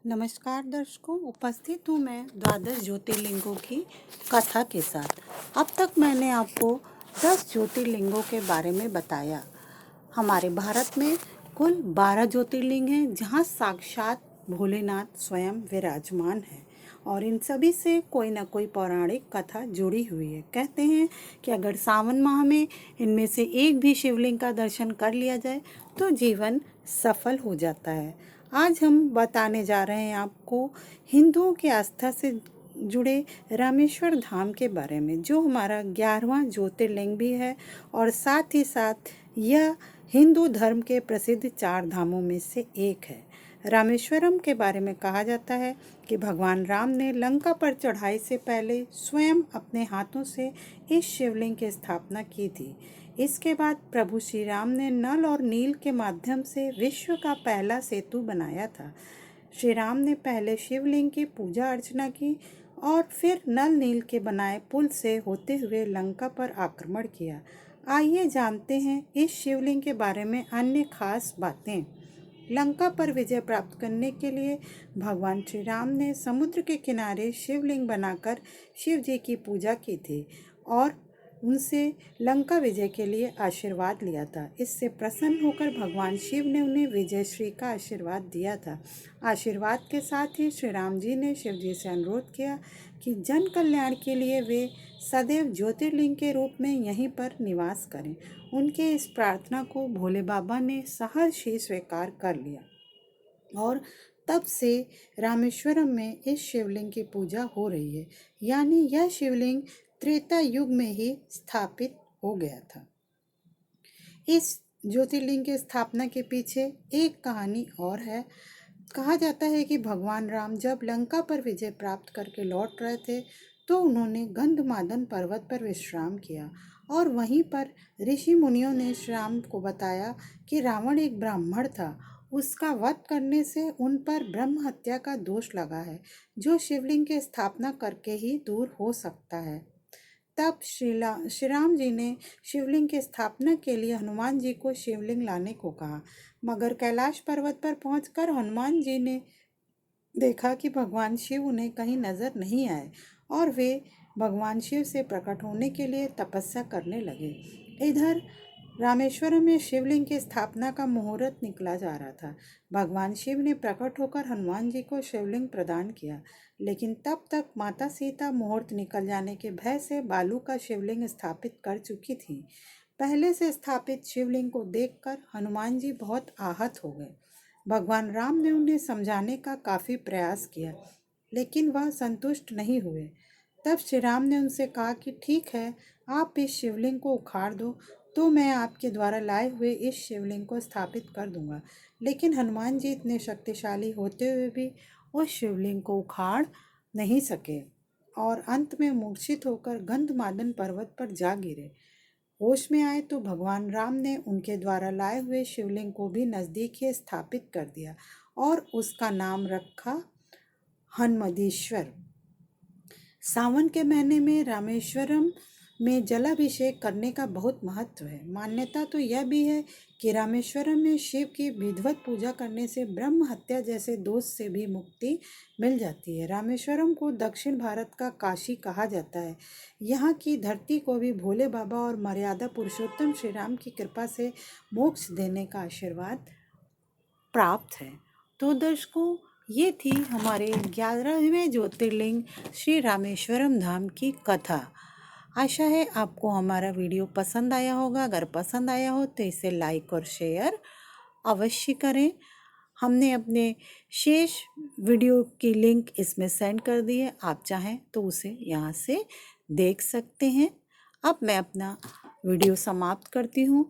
नमस्कार दर्शकों, उपस्थित हूँ मैं द्वादश ज्योतिर्लिंगों की कथा के साथ। अब तक मैंने आपको 10 ज्योतिर्लिंगों के बारे में बताया। हमारे भारत में कुल 12 ज्योतिर्लिंग हैं, जहाँ साक्षात भोलेनाथ स्वयं विराजमान है और इन सभी से कोई ना कोई पौराणिक कथा जुड़ी हुई है। कहते हैं कि अगर सावन माह में इनमें से एक भी शिवलिंग का दर्शन कर लिया जाए तो जीवन सफल हो जाता है। आज हम बताने जा रहे हैं आपको हिंदुओं की आस्था से जुड़े रामेश्वर धाम के बारे में, जो हमारा 11वां ज्योतिर्लिंग भी है और साथ ही साथ यह हिंदू धर्म के प्रसिद्ध 4 धामों में से एक है। रामेश्वरम के बारे में कहा जाता है कि भगवान राम ने लंका पर चढ़ाई से पहले स्वयं अपने हाथों से इस शिवलिंग की स्थापना की थी। इसके बाद प्रभु श्री राम ने नल और नील के माध्यम से विश्व का पहला सेतु बनाया था। श्री राम ने पहले शिवलिंग की पूजा अर्चना की और फिर नल नील के बनाए पुल से होते हुए लंका पर आक्रमण किया। आइए जानते हैं इस शिवलिंग के बारे में अन्य खास बातें। लंका पर विजय प्राप्त करने के लिए भगवान श्री राम ने समुद्र के किनारे शिवलिंग बनाकर शिव जी की पूजा की थी और उनसे लंका विजय के लिए आशीर्वाद लिया था। इससे प्रसन्न होकर भगवान शिव ने उन्हें विजयश्री का आशीर्वाद दिया था। आशीर्वाद के साथ ही श्री राम जी ने शिव जी से अनुरोध किया कि जन कल्याण के लिए वे सदैव ज्योतिर्लिंग के रूप में यहीं पर निवास करें। उनके इस प्रार्थना को भोले बाबा ने सहर्ष ही स्वीकार कर लिया और तब से रामेश्वरम में इस शिवलिंग की पूजा हो रही है। यानी यह शिवलिंग त्रेता युग में ही स्थापित हो गया था। इस ज्योतिर्लिंग की स्थापना के पीछे एक कहानी और है। कहा जाता है कि भगवान राम जब लंका पर विजय प्राप्त करके लौट रहे थे तो उन्होंने गंधमादन पर्वत पर विश्राम किया और वहीं पर ऋषि मुनियों ने श्री राम को बताया कि रावण एक ब्राह्मण था। उसका वध करने से उन पर ब्रह्म हत्या का दोष लगा है, जो शिवलिंग की स्थापना करके ही दूर हो सकता है। तब श्री राम जी ने शिवलिंग की स्थापना के लिए हनुमान जी को शिवलिंग लाने को कहा, मगर कैलाश पर्वत पर पहुंचकर हनुमान जी ने देखा कि भगवान शिव उन्हें कहीं नजर नहीं आए और वे भगवान शिव से प्रकट होने के लिए तपस्या करने लगे। इधर रामेश्वरम में शिवलिंग की स्थापना का मुहूर्त निकला जा रहा था। भगवान शिव ने प्रकट होकर हनुमान जी को शिवलिंग प्रदान किया, लेकिन तब तक माता सीता मुहूर्त निकल जाने के भय से बालू का शिवलिंग स्थापित कर चुकी थी। पहले से स्थापित शिवलिंग को देखकर हनुमान जी बहुत आहत हो गए। भगवान राम ने उन्हें समझाने का काफ़ी प्रयास किया, लेकिन वह संतुष्ट नहीं हुए। तब श्री राम ने उनसे कहा कि ठीक है, आप इस शिवलिंग को उखाड़ दो तो मैं आपके द्वारा लाए हुए इस शिवलिंग को स्थापित कर दूंगा। लेकिन हनुमान जी इतने शक्तिशाली होते हुए भी उस शिवलिंग को उखाड़ नहीं सके और अंत में मूर्छित होकर गंधमादन पर्वत पर जा गिरे। होश में आए तो भगवान राम ने उनके द्वारा लाए हुए शिवलिंग को भी नज़दीक ही स्थापित कर दिया और उसका नाम रखा हनमदीश्वर। सावन के महीने में रामेश्वरम में जलाभिषेक करने का बहुत महत्व है। मान्यता तो यह भी है कि रामेश्वरम में शिव की विधिवत पूजा करने से ब्रह्म हत्या जैसे दोष से भी मुक्ति मिल जाती है। रामेश्वरम को दक्षिण भारत का काशी कहा जाता है। यहाँ की धरती को भी भोले बाबा और मर्यादा पुरुषोत्तम श्री राम की कृपा से मोक्ष देने का आशीर्वाद प्राप्त है। तो दर्शकों, ये थी हमारे 11वें ज्योतिर्लिंग श्री रामेश्वरम धाम की कथा। आशा है आपको हमारा वीडियो पसंद आया होगा। अगर पसंद आया हो तो इसे लाइक और शेयर अवश्य करें। हमने अपने शेष वीडियो की लिंक इसमें सेंड कर दी है, आप चाहें तो उसे यहाँ से देख सकते हैं। अब मैं अपना वीडियो समाप्त करती हूँ।